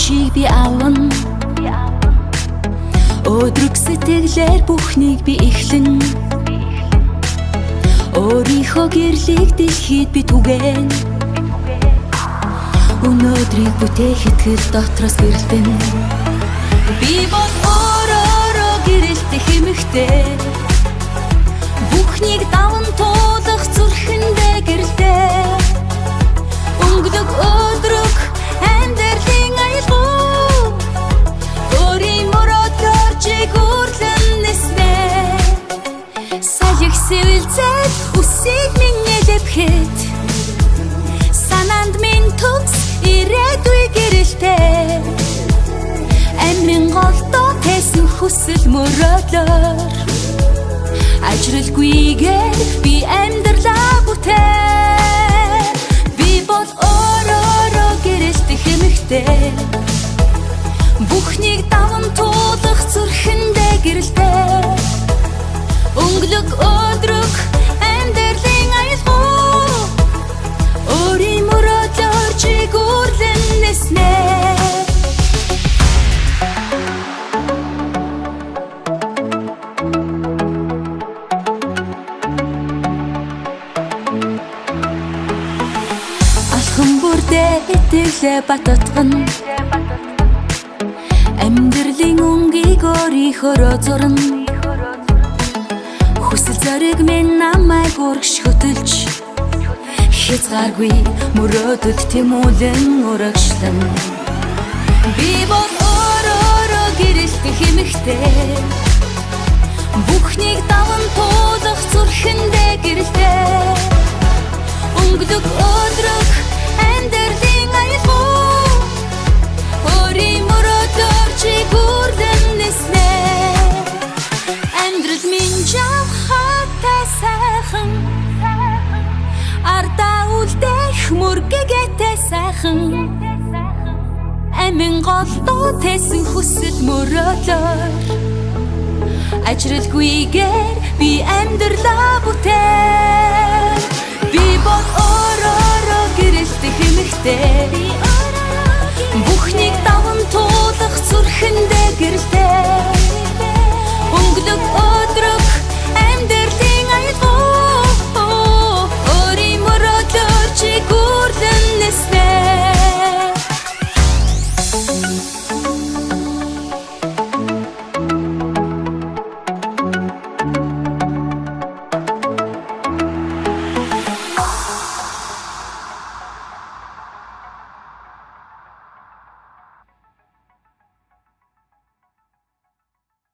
чийг би авна. Өдрөг сэтгэлээр бүхнийг би эхлэн. Өөрийнхөө гэрлийг дэлхийд би түгэн. Өнөөдрийг бүтээхэд хэл дотроос гэрэлтэн. Би бол өөрөөрөө гэрэлтэх эмэгтэй. Бүхнийг даван туулах зүрхэндээ гэрэлтэй. Өнгөлөг өдрөг амьдралын аялал. Өөрийн мөрөдлөөр жигүүрлэн нэснэ. Саяг сэвэлзэл үсийг минь эдэвхэд. Санаанд минь төгс ирээдүй гэрэлтэй. Амрын голдоо тэсэн хүсэл мөрөөдлөөр. Ажралгүйгээр би амьдралаа бүтээ. Би бол өөрөөрөө гэрэлтэх эмэгтэй. Бүхнийг даван туулах зүрхэндээ гэрэлтэй. Өнгөлөг өдрөг амьдралын аялал. Өөрийн мөрөөдлөөр жигүүрлэн нэснэ. Алхам бүрдээ итгэлээ бататган. Амьдралын өнгийг өөрийнхөөрөө зурна. Хүсэл зориг минь намайг үргэж хөтөлж. Хязгааргүй мөрөөдөд тэмүүлэн урагшлан. Би бол өөрөөрөө гэрэлтэх эмэгтэй. Бүхнийг даван туулах зүрхэндээ гэрэлтэй. Өнгөлөг өдрөг амьдралын аялал. Өөрийн мөрөөдлөөр жигүүрлэн нэснэ. Амьдрал минь жавхаатай сайхан. Ардаа үлдэх мөргөгээтэй сайхан. Амин голдоо тэсэн хүсэл мөрөөдлөөр. Ажралгүйгээр би амьдралаа бүтээ. Би бол өөрөөрөө гэрэлтэх эмэгтэй. Бүхнийг даван туулах зүрхэндээ гэрэлтэй.